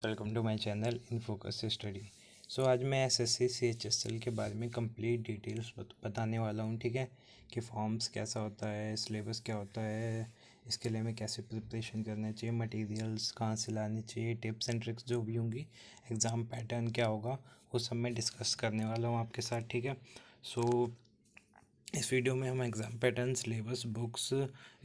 Welcome to my channel in focus study. So आज मैं SSC CHSL के बारे में कंप्लीट डिटेल्स बताने वाला हूँ। ठीक है, कि फॉर्म्स कैसा होता है, सिलेबस क्या होता है, इसके लिए हमें कैसे प्रिपरेशन करना चाहिए, मटेरियल्स कहाँ से लाने चाहिए, टिप्स एंड ट्रिक्स जो भी होंगी, एग्ज़ाम पैटर्न क्या होगा, वो सब मैं डिस्कस करने वाला हूँ आपके साथ। ठीक है, सो इस वीडियो में हम exam pattern, syllabus, books,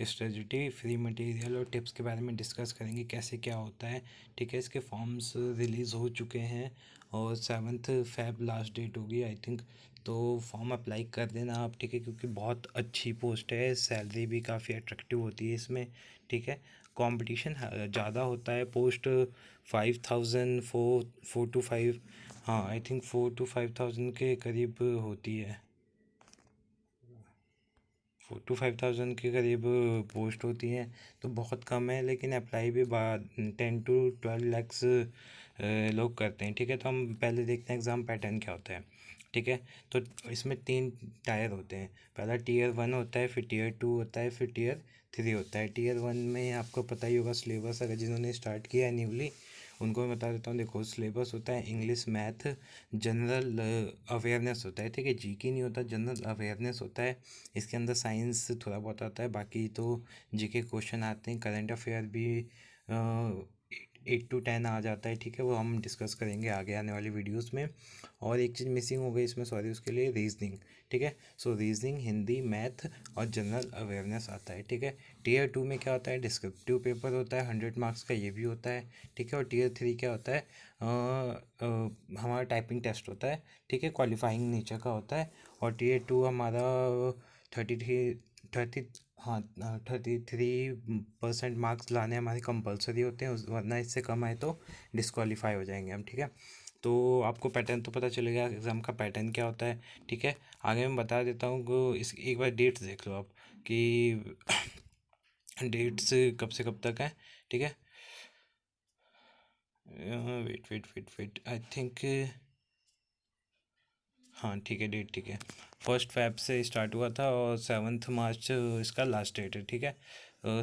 strategy, free material और टिप्स के बारे में डिस्कस करेंगे, कैसे क्या होता है। ठीक है, इसके फॉर्म्स रिलीज़ हो चुके हैं और 7 फेब लास्ट डेट होगी आई थिंक। तो फॉर्म अप्लाई कर देना आप। ठीक है, क्योंकि बहुत अच्छी पोस्ट है, सैलरी भी काफ़ी अट्रैक्टिव होती है इसमें। ठीक है, कंपटीशन ज़्यादा होता है। पोस्ट 5,000 4 to 5, हाँ आई थिंक 4 to 5,000 के करीब होती है। 4 to 5,000 के करीब पोस्ट होती हैं, तो बहुत कम है, लेकिन अप्लाई भी 10 to 12 लैक्स लोग करते हैं। ठीक है, तो हम पहले देखते हैं एग्ज़ाम पैटर्न क्या होता है। ठीक है, तो इसमें 3 टायर होते हैं। पहला Tier 1 होता है, फिर Tier 2 होता है, फिर Tier 3 होता है। Tier 1 में आपको पता ही होगा सिलेबस, अगर जिन्होंने स्टार्ट किया है न्यूली उनको मैं बता देता हूँ। देखो, सिलेबस होता है इंग्लिश, मैथ, जनरल अवेयरनेस होता है। ठीक है, जीके नहीं होता, जनरल अवेयरनेस होता है। इसके अंदर साइंस थोड़ा बहुत आता है, बाकी तो जीके क्वेश्चन आते हैं। करंट अफेयर भी 8 to 10 आ जाता है। ठीक है, वो हम डिस्कस करेंगे आगे आने वाली वीडियोस में। और एक चीज़ मिसिंग हो गई इसमें, सॉरी उसके लिए, रीजनिंग। ठीक है, सो रीजनिंग, हिंदी, मैथ और जनरल अवेयरनेस आता है। ठीक है, Tier 2 में क्या होता है, डिस्क्रिप्टिव पेपर होता है 100 मार्क्स का, ये भी होता है। ठीक है, और Tier 3 क्या होता है, हमारा टाइपिंग टेस्ट होता है। ठीक है, क्वालिफाइंग नेचर का होता है। और Tier 2 हमारा 33 हाँ 33% मार्क्स लाने हमारे कंपलसरी होते हैं, वरना इससे कम आए तो डिस्क्वालीफाई हो जाएंगे हम। ठीक है, तो आपको पैटर्न तो पता चलेगा एग्ज़ाम का पैटर्न क्या होता है। ठीक है, आगे मैं बता देता हूँ कि इस एक बार डेट्स देख लो आप कि डेट्स कब से कब तक है। ठीक है, wait wait wait wait I think, हाँ ठीक है, डेट ठीक है, 1 फेब से स्टार्ट हुआ था और 7 मार्च इसका लास्ट डेट है। ठीक है,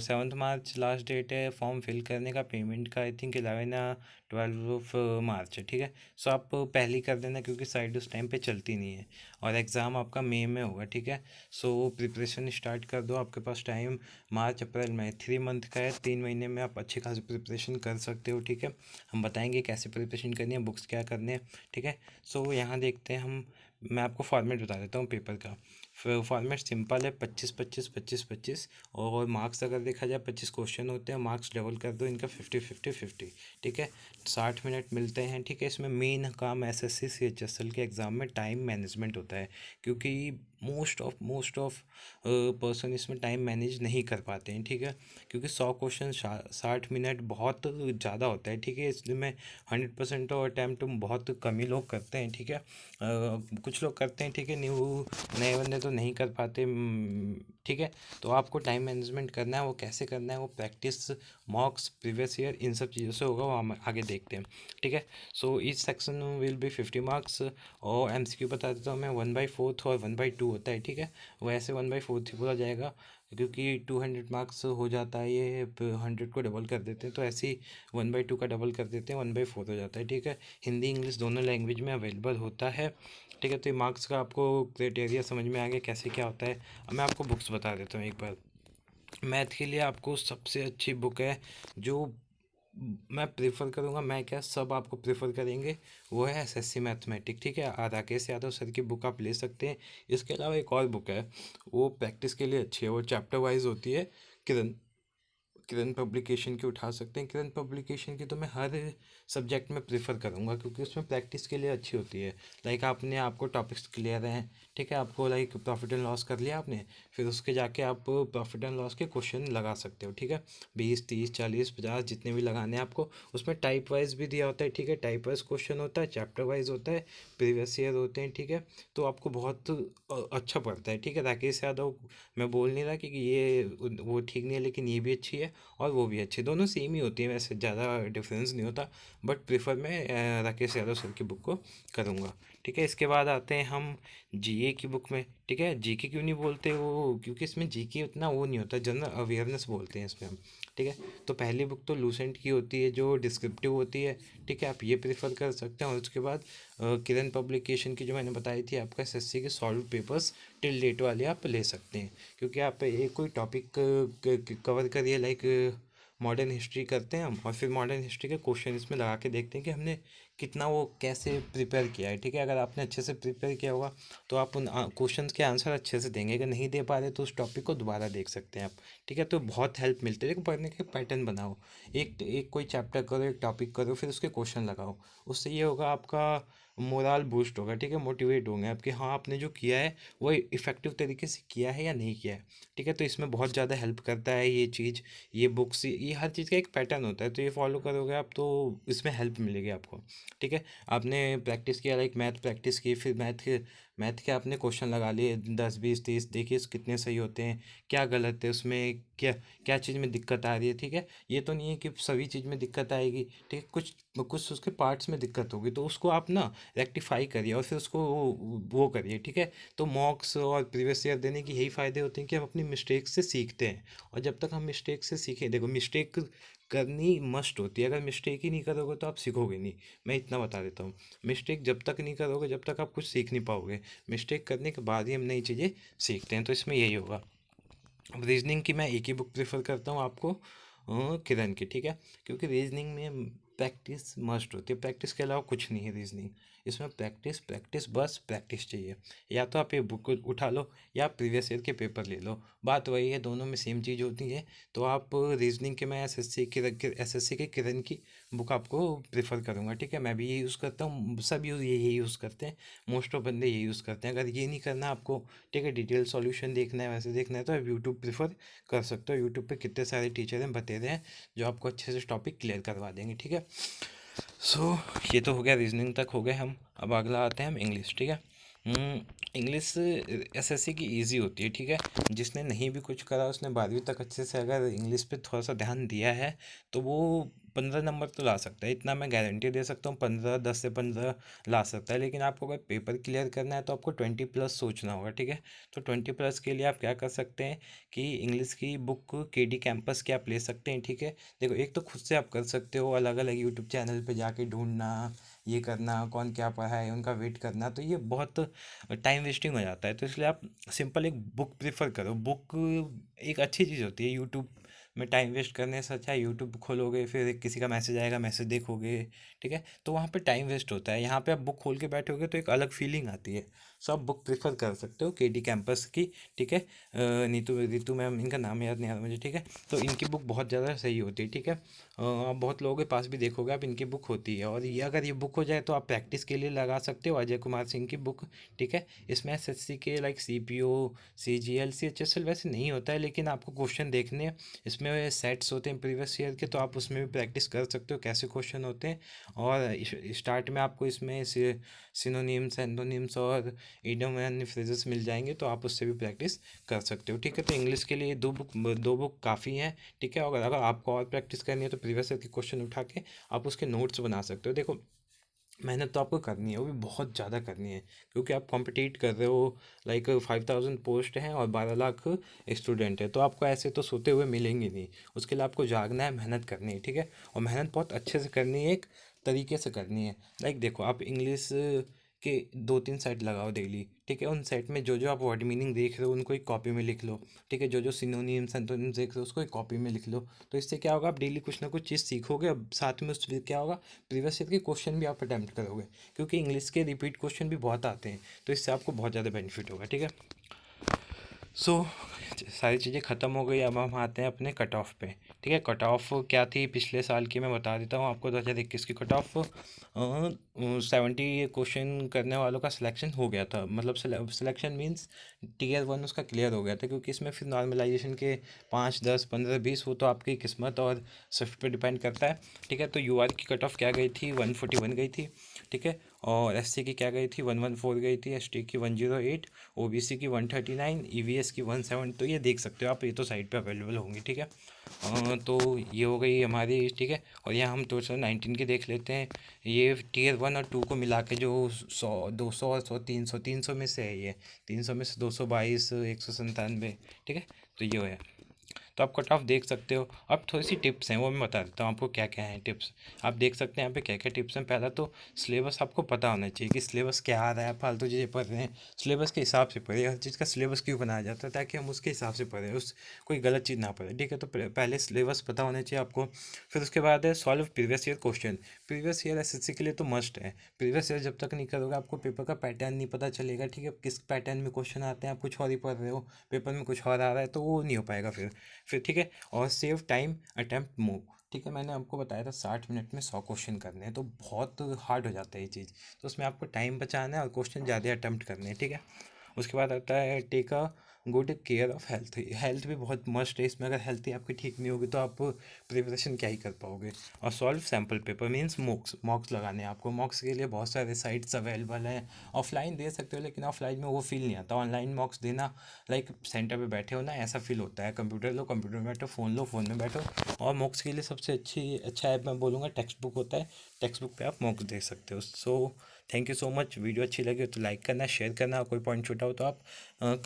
7 मार्च लास्ट डेट है फॉर्म फिल करने का। पेमेंट का आई थिंक 11 या 12 मार्च है। ठीक है, सो आप पहले ही कर देना, क्योंकि साइट उस टाइम पे चलती नहीं है और एग्ज़ाम आपका मई में होगा। ठीक है, सो प्रिपरेशन स्टार्ट कर दो, आपके पास टाइम मार्च अप्रैल मई 3 मंथ का है। 3 महीने में आप अच्छी खासी प्रिपरेशन कर सकते हो। ठीक है, हम बताएंगे कैसे प्रिपरेशन करनी है, बुक्स क्या करने हैं। ठीक है, सो यहाँ देखते हैं हम, मैं आपको फॉर्मेट बता देता हूँ पेपर का। फॉर्मेट सिंपल है, 25 25 25 25। और मार्क्स अगर देखा जाए 25 क्वेश्चन होते हैं, मार्क्स डबल कर दो इनका 50 50 50। ठीक है, 60 मिनट मिलते हैं। ठीक है, इसमें मेन काम एसएससी सीएचएसएल के एग्ज़ाम में टाइम मैनेजमेंट होता है, क्योंकि मोस्ट ऑफ पर्सन इसमें टाइम मैनेज नहीं कर पाते हैं। ठीक है, क्योंकि 100 क्वेश्चन 60 मिनट बहुत ज़्यादा होता है। ठीक है, इसलिए मैं 100% तो अटैम्प्ट बहुत कम ही लोग करते हैं। ठीक है, कुछ लोग करते हैं। ठीक है, नए बंदे तो नहीं कर पाते। ठीक है, तो आपको टाइम मैनेजमेंट करना है, वो कैसे करना है, वो प्रैक्टिस, मॉक्स, प्रीवियस ईयर, इन सब चीज़ों से होगा, वो हम आगे देखते हैं। ठीक है, सो इस सेक्शन विल बी 50 मार्क्स। और एमसीक्यू बता देता हूँ मैं, 1/4 और 1/2 होता है। ठीक है, वो ऐसे 1/4 ही बोला जाएगा, क्योंकि 200 मार्क्स हो जाता है, ये 100 को डबल कर देते हैं, तो ऐसे ही 1/2 का डबल कर देते हैं, 1/4 हो जाता है। ठीक है, हिंदी इंग्लिश दोनों लैंग्वेज में अवेलेबल होता है। ठीक है, तो ये मार्क्स का आपको क्राइटेरिया समझ में आ गया कैसे क्या होता है। अब मैं आपको बुक्स बता देता हूँ एक बार। मैथ के लिए आपको सबसे अच्छी बुक है जो मैं प्रेफर करूँगा, मैं क्या सब आपको प्रेफर करेंगे, वो है एसएससी मैथमेटिक। ठीक है, राकेश यादव सर की बुक आप ले सकते हैं। इसके अलावा एक और बुक है, वो प्रैक्टिस के लिए अच्छी है, वो चैप्टर वाइज होती है। किरण किरण पब्लिकेशन की उठा सकते हैं। किरण पब्लिकेशन की तो मैं हर सब्जेक्ट में प्रेफर करूँगा, क्योंकि उसमें प्रैक्टिस के लिए अच्छी होती है। लाइक आपने, आपको टॉपिक्स क्लियर हैं। ठीक है, आपको लाइक प्रॉफिट एंड लॉस कर लिया आपने, फिर उसके जाके आप प्रॉफिट एंड लॉस के क्वेश्चन लगा सकते हो। ठीक है, 20 30 40 50 जितने भी लगाने हैं आपको, उसमें टाइप वाइज भी दिया होता है। ठीक है, टाइप वाइज क्वेश्चन होता है, चैप्टर वाइज होता है, प्रीवियस ईयर होते हैं। ठीक है, तो आपको बहुत अच्छा पड़ता है। ठीक है, राकेश यादव, मैं बोल नहीं रहा कि ये वो ठीक नहीं है, लेकिन ये भी अच्छी है और वो भी अच्छी, दोनों सेम ही होती है, वैसे ज़्यादा डिफरेंस नहीं होता। बट प्रेफर मैं राकेश यादव सर की बुक को करूँगा। ठीक है, इसके बाद आते हैं हम जीए की बुक में। ठीक है, जीके क्यों नहीं बोलते वो, क्योंकि इसमें जीके उतना वो नहीं होता, जनरल अवेयरनेस बोलते हैं इसमें हम। ठीक है। तो पहली बुक तो लूसेंट की होती है जो डिस्क्रिप्टिव होती है, ठीक है, आप ये प्रेफर कर सकते हैं। और उसके बाद किरण पब्लिकेशन की जो मैंने बताई थी आपका एसएससी के सॉल्व पेपर्स टिल डेट वाले आप ले सकते हैं, क्योंकि आप एक कोई टॉपिक कवर करिए, लाइक मॉडर्न हिस्ट्री करते हैं हम, और फिर मॉडर्न हिस्ट्री के क्वेश्चन इसमें लगा के देखते हैं कि हमने कितना वो कैसे प्रिपेयर किया है, ठीक है। अगर आपने अच्छे से प्रिपेयर किया होगा तो आप उन क्वेश्चंस के आंसर अच्छे से देंगे, अगर नहीं दे पा रहे तो उस टॉपिक को दोबारा देख सकते हैं आप, ठीक है। तो बहुत हेल्प मिलती है। देखो, पढ़ने के पैटर्न बनाओ, एक एक कोई चैप्टर करो, एक टॉपिक करो, फिर उसके क्वेश्चन लगाओ। उससे ये होगा आपका मोरल बूस्ट होगा, ठीक है, मोटिवेट होंगे आपके, हाँ आपने जो किया है वो इफ़ेक्टिव तरीके से किया है या नहीं किया है, ठीक है। तो इसमें बहुत ज़्यादा हेल्प करता है ये चीज़, ये बुक्स, ये हर चीज़ का एक पैटर्न होता है, तो ये फॉलो करोगे आप तो इसमें हेल्प मिलेगी आपको, ठीक है। आपने प्रैक्टिस किया, लाइक मैथ प्रैक्टिस की, फिर मैथ के आपने क्वेश्चन लगा लिए 10 20 30, देखिए कितने सही होते हैं, क्या गलत है उसमें, क्या क्या चीज़ में दिक्कत आ रही है, ठीक है। ये तो नहीं है कि सभी चीज़ में दिक्कत आएगी, ठीक है, कुछ कुछ उसके पार्ट्स में दिक्कत होगी, तो उसको आप ना रेक्टिफाई करिए और फिर उसको वो करिए, ठीक है। तो मॉक्स और प्रीवियस ईयर देने की यही फ़ायदे होते हैं कि हम अपनी मिस्टेक से सीखते हैं, और जब तक हम मिस्टेक से सीखें, देखो मिस्टेक करनी मस्ट होती है, अगर मिस्टेक ही नहीं करोगे तो आप सीखोगे नहीं, मैं इतना बता देता हूँ। मिस्टेक जब तक नहीं करोगे जब तक आप कुछ सीख नहीं पाओगे, मिस्टेक करने के बाद ही हम नई चीज़ें सीखते हैं, तो इसमें यही होगा। अब रीजनिंग की मैं एक ही बुक प्रेफर करता हूँ आपको, किरण की, ठीक है, क्योंकि रीजनिंग में प्रैक्टिस मस्ट होती है, प्रैक्टिस के अलावा कुछ नहीं है रीजनिंग, इसमें प्रैक्टिस प्रैक्टिस बस प्रैक्टिस चाहिए। या तो आप ये बुक उठा लो या प्रीवियस ईयर के पेपर ले लो, बात वही है, दोनों में सेम चीज़ होती है। तो आप रीजनिंग के, मैं एसएससी के किरण की बुक आपको प्रेफर करूँगा, ठीक है। मैं भी ये यूज़ करता हूँ, सब यही यूज़ करते हैं, मोस्ट ऑफ बंदे ये यूज़ करते हैं। अगर ये नहीं करना आपको, ठीक है, डिटेल सॉल्यूशन देखना है, वैसे देखना है, तो आप यूट्यूब प्रेफर कर सकते हो। यूट्यूब पे कितने सारे टीचर हैं, बतेरे हैं जो आपको अच्छे से टॉपिक क्लियर करवा देंगे, ठीक है। सो ये तो हो गया, रीजनिंग तक हो गए हम, अब अगला आते हैं हम इंग्लिश, ठीक है। इंग्लिश एसएससी की इजी होती है, ठीक है। जिसने नहीं भी कुछ करा, उसने 12वीं तक अच्छे से अगर इंग्लिश पे थोड़ा सा ध्यान दिया है तो वो 15 नंबर तो ला सकता है, इतना मैं गारंटी दे सकता हूँ, 10 से 15 ला सकता है। लेकिन आपको अगर पेपर क्लियर करना है तो आपको 20+ सोचना होगा, ठीक है। तो 20+ के लिए आप क्या कर सकते हैं कि इंग्लिश की बुक केडी कैंपस की आप ले सकते हैं, ठीक है। देखो, एक तो खुद से आप कर सकते हो, अलग अलग यूट्यूब चैनल पे जाके ढूंढना, ये करना, कौन क्या पढ़ा है उनका वेट करना, तो ये बहुत टाइम वेस्टिंग हो जाता है। तो इसलिए आप सिंपल एक बुक प्रेफर करो, बुक एक अच्छी चीज़ होती है। यूट्यूब में टाइम वेस्ट करने से अच्छा यूट्यूब खोलोगे, फिर किसी का मैसेज आएगा, मैसेज देखोगे, ठीक है, तो वहाँ पे टाइम वेस्ट होता है। यहाँ पे आप बुक खोल के बैठोगे तो एक अलग फीलिंग आती है। सो आप बुक प्रेफर कर सकते हो केडी कैंपस की, ठीक है। नीतू रितु मैम, इनका नाम याद नहीं आ रहा मुझे, ठीक है। तो इनकी बुक बहुत ज़्यादा सही होती है, ठीक है। आप बहुत लोगों के पास भी देखोगे आप, इनकी बुक होती है, और ये अगर ये बुक हो जाए तो आप प्रैक्टिस के लिए लगा सकते हो, अजय कुमार सिंह की बुक, ठीक है। इसमें एसएससी के लाइक सीपीओ, सीजीएल, सीएचएसएल वैसे नहीं होता है, लेकिन आपको क्वेश्चन देखने हैं, इसमें सेट्स होते हैं प्रीवियस ईयर के, तो आप उसमें भी प्रैक्टिस कर सकते हो कैसे क्वेश्चन होते हैं। और स्टार्ट में आपको इसमें सिनोनिम्स, एंटोनिम्स और इडियम एंड फ्रेजेस मिल जाएंगे, तो आप उससे भी प्रैक्टिस कर सकते हो, ठीक है। तो इंग्लिश के लिए दो बुक काफ़ी हैं, ठीक है। और अगर आपको और प्रैक्टिस करनी है तो प्रीवियस ईयर के क्वेश्चन उठा के आप उसके नोट्स बना सकते हो। देखो, मेहनत तो आपको करनी है, वो भी बहुत ज़्यादा करनी है, क्योंकि आप कॉम्पिटिट कर रहे हो, लाइक 5000 पोस्ट हैं और 12 लाख स्टूडेंट है, तो आपको ऐसे तो सोते हुए मिलेंगे नहीं। उसके लिए आपको जागना है, मेहनत करनी है, ठीक है। और मेहनत बहुत अच्छे से करनी है, एक तरीके से करनी है। लाइक देखो, आप इंग्लिश के 2 3 सेट लगाओ डेली, ठीक है। उन सेट में जो जो आप वर्ड मीनिंग देख रहे हो उनको एक कॉपी में लिख लो, ठीक है। जो जो सिनोनिम्स एंटोनिम्स देख रहे हो उसको एक कॉपी में लिख लो। तो इससे क्या होगा, आप डेली कुछ ना कुछ चीज़ सीखोगे, अब साथ में उससे क्या होगा, प्रीवियस ईयर के क्वेश्चन भी आप अटैम्प्ट करोगे, क्योंकि इंग्लिश के रिपीट क्वेश्चन भी बहुत आते हैं, तो इससे आपको बहुत ज़्यादा बेनिफिट होगा, ठीक है। सो सारी चीज़ें ख़त्म हो गई, अब हम आते हैं अपने कट ऑफ पे, ठीक है। कट ऑफ क्या थी पिछले साल की, मैं बता देता हूँ आपको। 2021 की कट ऑफ 70 क्वेश्चन करने वालों का सिलेक्शन हो गया था, मतलब सिलेक्शन मीन्स Tier 1 उसका क्लियर हो गया था, क्योंकि इसमें फिर नॉर्मलाइजेशन के 5 10 15 20 वो तो आपकी किस्मत और शिफ्ट पे डिपेंड करता है, ठीक है। तो यूआर की कट ऑफ क्या गई थी, 141 गई थी, ठीक है। और एससी की क्या गई थी, 114 गई थी, एसटी की 108, ओबीसी की 139, ईवीएस की 17। तो ये देख सकते हो आप, ये तो साइट पे अवेलेबल होंगी, ठीक है। तो ये हो गई हमारी, ठीक है। और यहाँ हम 2019 की देख लेते हैं। ये Tier 1 और 2 को मिला के जो 100 200 और 100 300 में से है, ये 300 में से 222, 197, ठीक है। तो ये है। तो आप कट ऑफ देख सकते हो। अब थोड़ी सी टिप्स हैं वो मैं बता देता हूँ आपको क्या क्या हैं टिप्स। आप देख सकते हैं यहाँ पे क्या क्या टिप्स हैं। पहला तो सिलेबस आपको पता होना चाहिए कि सिलेबस क्या आ रहा है। आप फालतू चीज़ें पढ़ रहे हैं, सिलेबस के हिसाब से पढ़े। हर चीज़ का सिलेबस क्यों बनाया जाता है, ताकि हम उसके हिसाब से पढ़ें, उस कोई गलत चीज़ ना पढ़े, ठीक है। तो पहले सिलेबस पता होना चाहिए आपको। फिर उसके बाद है solve previous year question. Previous year SSC के लिए तो मस्ट है। प्रीवियस ईयर जब तक नहीं करोगे आपको पेपर का पैटर्न नहीं पता चलेगा, ठीक है। किस पैटर्न में क्वेश्चन आते हैं, आप कुछ और ही पढ़ रहे हो, पेपर में कुछ और आ रहा है, तो वो नहीं हो पाएगा फिर ठीक है। और सेव टाइम अटेम्प्ट मूव, ठीक है। मैंने आपको बताया था 60 मिनट में 100 क्वेश्चन करने हैं, तो बहुत हार्ड हो जाता है ये चीज़। तो उसमें आपको टाइम बचाना है और क्वेश्चन ज़्यादा अटेम्प्ट करने हैं, ठीक है। उसके बाद आता है take a good care of health. Health भी बहुत मस्ट है इसमें। अगर हेल्थ ही आपकी ठीक नहीं होगी तो आप प्रिपरेशन क्या ही कर पाओगे। और सॉल्व सैम्पल पेपर मीन्स मॉक्स, मॉक्स लगाने हैं आपको। मॉक्स के लिए बहुत सारे साइट्स अवेलेबल हैं। ऑफलाइन दे सकते हो, लेकिन ऑफलाइन में वो फील नहीं आता। ऑनलाइन मॉक्स देना लाइक सेंटर पे बैठे हो ना, ऐसा फील होता है। कंप्यूटर लो, कंप्यूटर में बैठो, फ़ोन लो, फ़ोन में बैठो। और मॉक्स के लिए सबसे अच्छा ऐप मैं बोलूँगा टेक्स्ट बुक होता है। टेक्स्ट बुक पे आप मॉक्स दे सकते हो। So thank you so much. Video अच्छी लगी हो तो लाइक करना, शेयर करना। कोई पॉइंट छूटा हो तो आप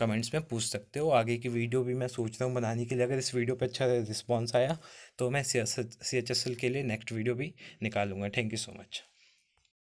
कमेंट्स में पूछ सकते हो। आगे की वीडियो भी मैं सोच रहा हूँ बनाने के लिए। अगर इस वीडियो पे अच्छा रिस्पॉन्स आया तो मैं CHSL के लिए नेक्स्ट वीडियो भी निकालूंगा। Thank you so much.